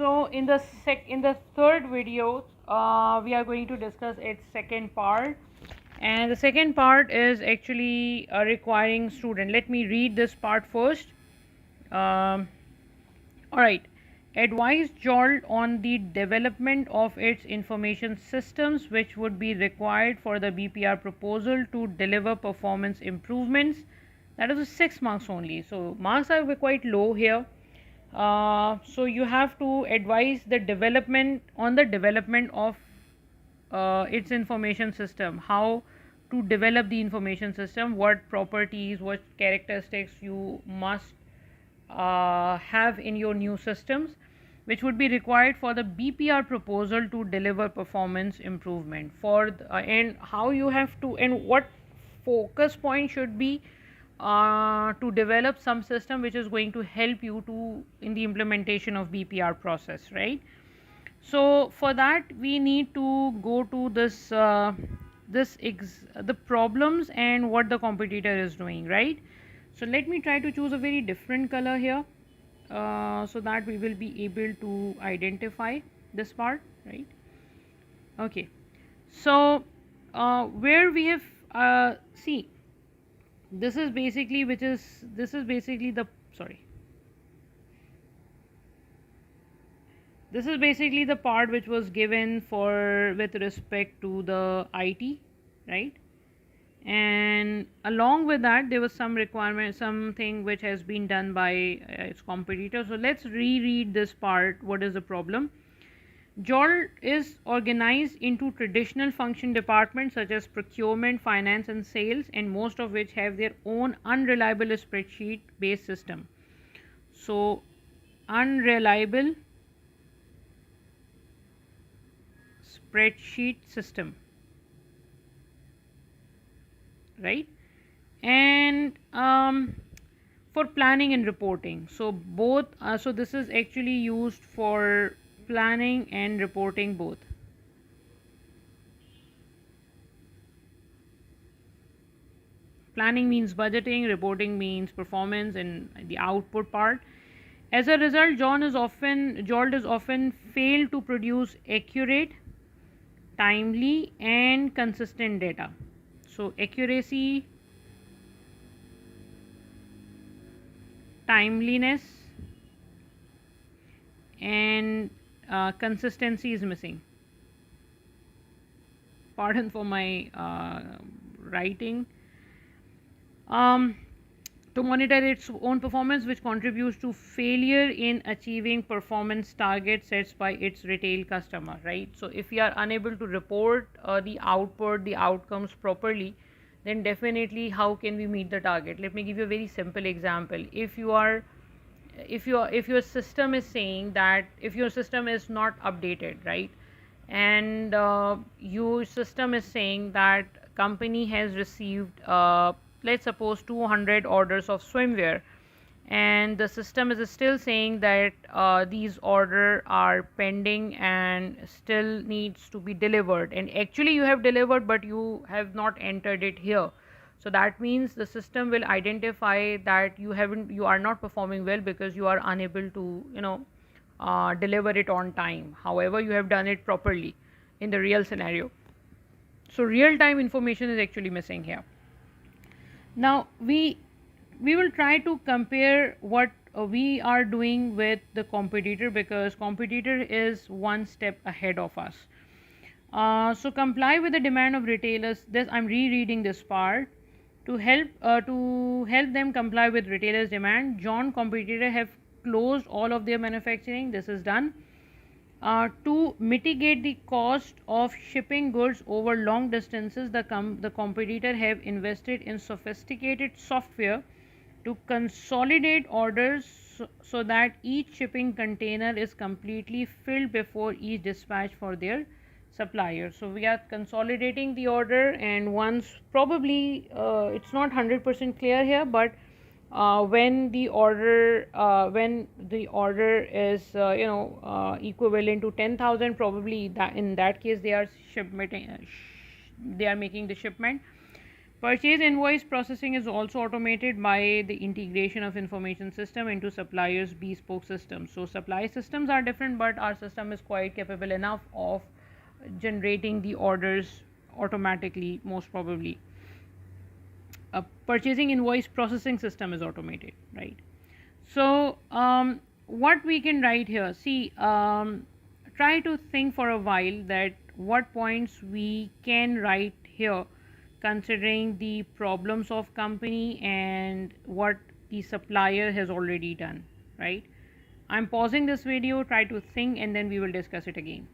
So in the third video, we are going to discuss its second part, and the second part is actually requiring student. Let me read this part first. Um, all right. Advise JOLT on the development of its information systems, which would be required for the BPR proposal to deliver performance improvements. That is 6 marks only. So marks are quite low here. So you have to advise the development on the development of its information system, how to develop the information system, what properties, what characteristics you must have in your new systems, which would be required for the BPR proposal to deliver performance improvement for and how you have to, and what focus point should be to develop some system which is going to help you to in the implementation of BPR process, right? So for that we need to go to the problems and what the competitor is doing, right? So let me try to choose a very different color here, so that we will be able to identify this part, right? Okay, so where we have see, this is basically the sorry, this is basically the part which was given for with respect to the IT, right? And along with that there was some requirement, something which has been done by its competitor. So let's reread this part. What is the problem? JOLT is organized into traditional function departments such as procurement, finance and sales, and most of which have their own unreliable spreadsheet based system. So unreliable spreadsheet system, right? And for planning and reporting, so both so this is actually used for planning and reporting both. Planning means budgeting, reporting means performance and the output part. As a result, JOLT is often failed to produce accurate, timely and consistent data. So accuracy, timeliness and consistency is missing. Pardon for my writing. To monitor its own performance, which contributes to failure in achieving performance targets set by its retail customer, right? So if we are unable to report the output, the outcomes properly, then definitely how can we meet the target? Let me give you a very simple example. If your system is saying that, if your system is not updated, right, and your system is saying that company has received let's suppose 200 orders of swimwear, and the system is still saying that these orders are pending and still needs to be delivered, and actually you have delivered but you have not entered it here. So that means the system will identify that you are not performing well because you are unable to deliver it on time, however you have done it properly in the real scenario. So real time information is actually missing here. Now we will try to compare what we are doing with the competitor, because competitor is one step ahead of us. So comply with the demand of retailers. This I'm rereading this part. To help them comply with retailers' demand, John competitor have closed all of their manufacturing. This is done. To mitigate the cost of shipping goods over long distances, the competitor have invested in sophisticated software to consolidate orders so that each shipping container is completely filled before each dispatch for their supplier. So we are consolidating the order, and once probably it's not 100% clear here, but when the order is equivalent to 10,000, probably that in that case they are making the shipment. Purchase invoice processing is also automated by the integration of information system into suppliers' bespoke systems. So supply systems are different, but our system is quite capable enough of generating the orders automatically, most probably. A purchasing invoice processing system is automated, right? So what we can write here, see, try to think for a while that what points we can write here considering the problems of company and what the supplier has already done, right? I'm pausing this video, try to think, and then we will discuss it again.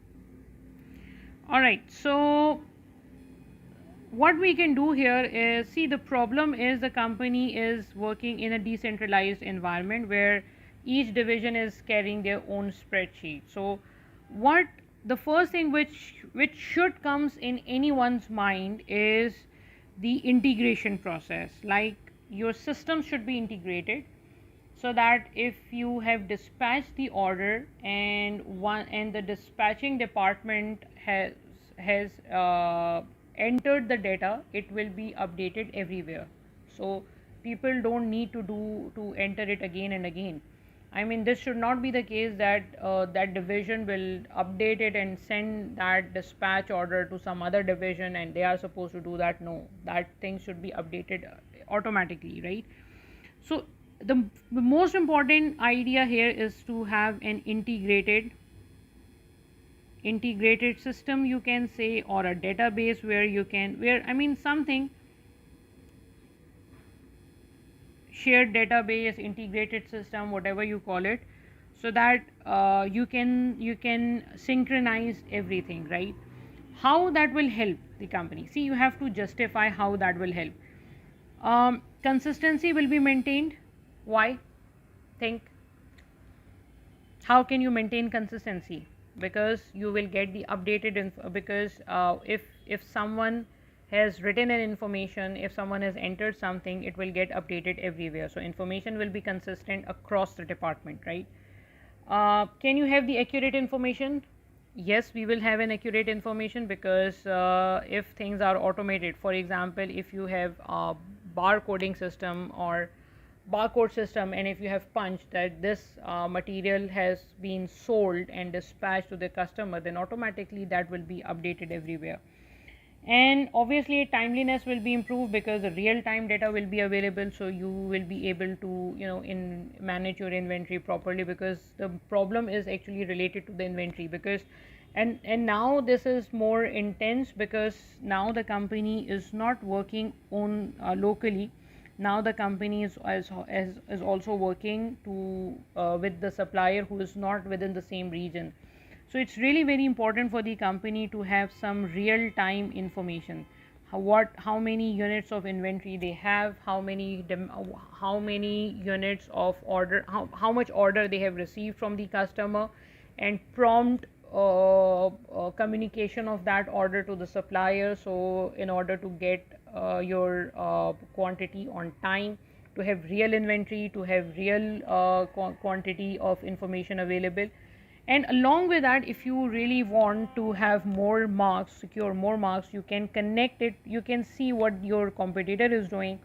All right, so what we can do here is, see, the problem is the company is working in a decentralized environment where each division is carrying their own spreadsheet. So what the first thing which should comes in anyone's mind is the integration process. Like, your system should be integrated so that if you have dispatched the order and the dispatching department has entered the data, it will be updated everywhere, so people don't need to enter it again and again. I mean, this should not be the case that that division will update it and send that dispatch order to some other division and they are supposed to do that. No, that thing should be updated automatically, right? So the most important idea here is to have an integrated system, you can say, or a database where you can, where, I mean, something shared database, integrated system, whatever you call it, so that you can synchronize everything, right? How that will help the company? See, you have to justify how that will help. Consistency will be maintained. Why? Think. How can you maintain consistency? Because you will get the updated because if someone has written an information, if someone has entered something, it will get updated everywhere, so information will be consistent across the department, right? Can you have the accurate information? Yes, we will have an accurate information because if things are automated, for example, if you have a barcoding system or barcode system, and if you have punched that this material has been sold and dispatched to the customer, then automatically that will be updated everywhere. And obviously timeliness will be improved because the real time data will be available, so you will be able to manage your inventory properly, because the problem is actually related to the inventory. Because and now this is more intense because now the company is not working on locally. Now the company is also working to with the supplier who is not within the same region. So it's really very important for the company to have some real time information. How many units of inventory they have, how many units of order, how much order they have received from the customer, and prompt communication of that order to the supplier, so in order to get your quantity on time, to have real inventory, to have real quantity of information available. And along with that, if you really want to have more marks, secure more marks, you can connect it, you can see what your competitor is doing.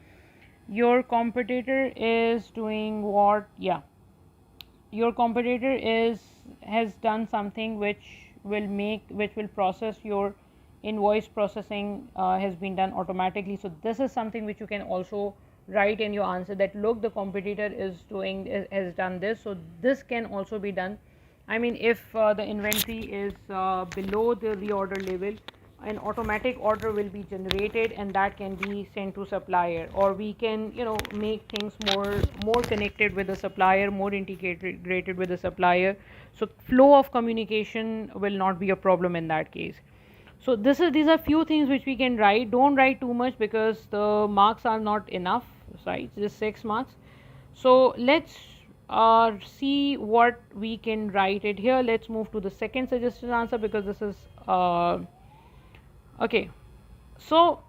Your competitor is doing what? Yeah, your competitor has done something which will process your invoice processing, has been done automatically. So this is something which you can also write in your answer, that look, the competitor has done this, so this can also be done. I mean, if the inventory is below the reorder level, an automatic order will be generated and that can be sent to supplier, or we can make things more connected with the supplier, more integrated with the supplier, so flow of communication will not be a problem in that case. So these are few things which we can write. Don't write too much because the marks are not enough, right? Just 6 marks. So let's see what we can write it here. Let's move to the second suggested answer, because this is okay. So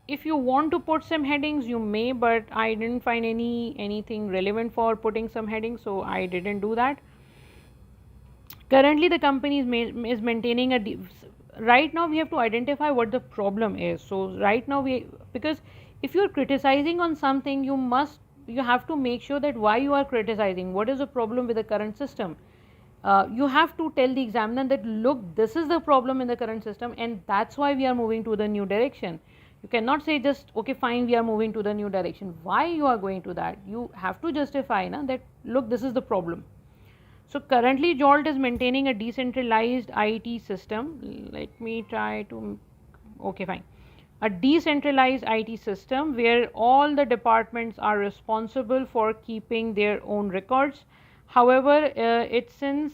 if you want to put some headings, you may, but I didn't find anything relevant for putting some headings, so I didn't do that. Currently the company is maintaining right now we have to identify what the problem is. So right now because if you're criticizing on something, you have to make sure that why you are criticizing, what is the problem with the current system. You have to tell the examiner that look, this is the problem in the current system and that's why we are moving to the new direction. You cannot say just okay fine, we are moving to the new direction. Why you are going to that? You have to justify that look, this is the problem. So currently Jolt is maintaining a decentralized IT system. Let me try to, okay fine. A decentralized IT system where all the departments are responsible for keeping their own records. However, since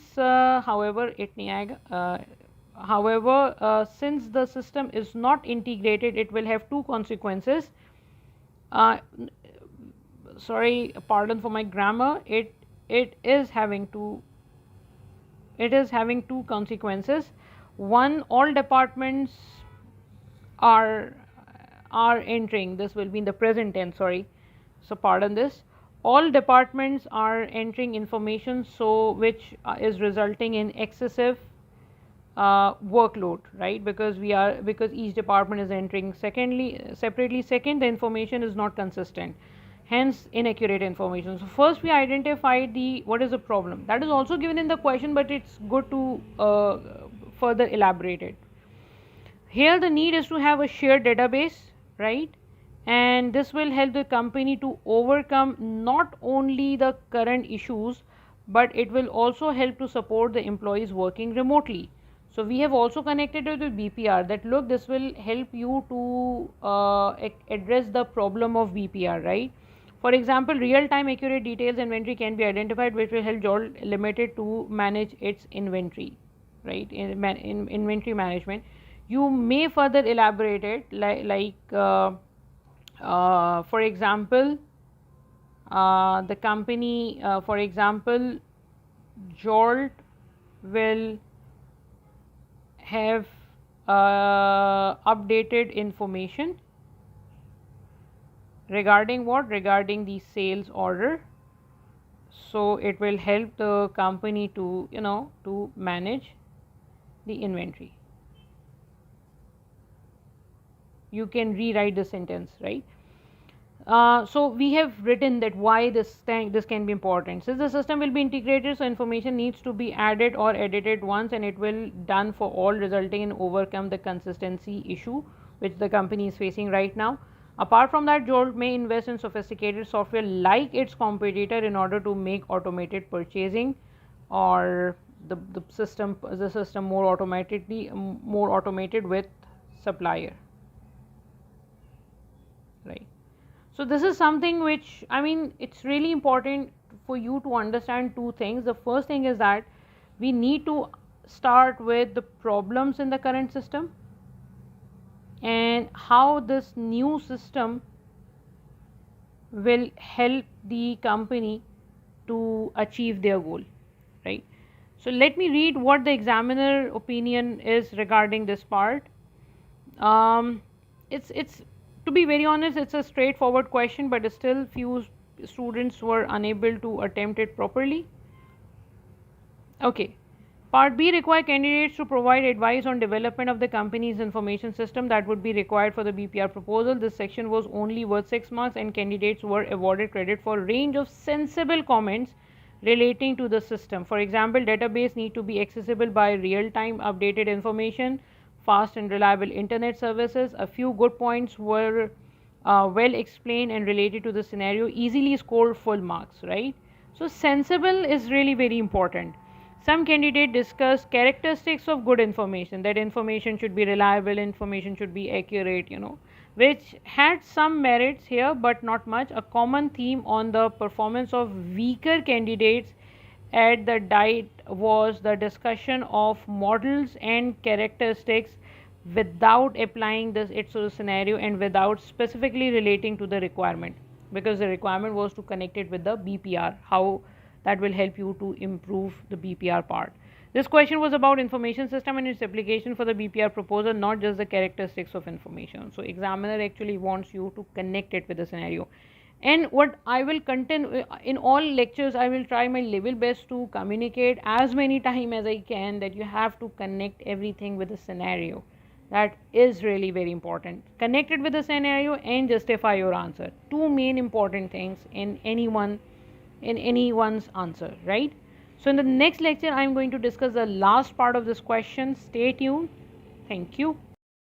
the system is not integrated, it will have two consequences. Uh, Sorry, pardon for my grammar. It is having two consequences. One, all departments are entering, this will be in the present tense, sorry, so pardon this, all departments are entering information, so which is resulting in excessive workload, right? Because each department is entering separately. Second, the information is not consistent, hence inaccurate information. So first we identified what is the problem. That is also given in the question, but it's good to further elaborate it. Here the need is to have a shared database, right? And this will help the company to overcome not only the current issues, but it will also help to support the employees working remotely. So we have also connected it with BPR, that look, this will help you to address the problem of BPR, right? For example, real-time accurate details inventory can be identified, which will help Jolt Limited to manage its inventory, right? In inventory management. You may further elaborate it for example, the company, for example, Jolt will have updated information regarding what? Regarding the sales order. So it will help the company to to manage the inventory. You can rewrite the sentence, right? So we have written that why this can be important. Since the system will be integrated, so information needs to be added or edited once, and it will done for all, resulting in overcome the consistency issue which the company is facing right now. Apart from that, Jolt may invest in sophisticated software like its competitor in order to make automated purchasing or the system more automated with supplier, right? So this is something which, I mean, it's really important for you to understand two things. The first thing is that we need to start with the problems in the current system and how this new system will help the company to achieve their goal, right? So let me read what the examiner opinion is regarding this part. It's to be very honest, it's a straightforward question, but still few students were unable to attempt it properly. Okay. Part B, require candidates to provide advice on development of the company's information system that would be required for the BPR proposal. This section was only worth 6 marks and candidates were awarded credit for a range of sensible comments relating to the system. For example, database need to be accessible by real-time updated information, fast and reliable internet services. A few good points were well explained and related to the scenario, easily scored full marks, right? So sensible is really very important. Some candidates discuss characteristics of good information, that information should be reliable, information should be accurate, which had some merits here but not much. A common theme on the performance of weaker candidates at the diet was the discussion of models and characteristics without applying it to the scenario and without specifically relating to the requirement, because the requirement was to connect it with the BPR, how that will help you to improve the BPR part. This question was about information system and its application for the BPR proposal, not just the characteristics of information. So examiner actually wants you to connect it with the scenario. And what I will continue in all lectures, I will try my level best to communicate as many times as I can that you have to connect everything with the scenario, That is really very important. Connect it with the scenario and justify your answer. Two main important things in anyone's answer, right? So in the next lecture I'm going to discuss the last part of this question. Stay tuned. Thank you.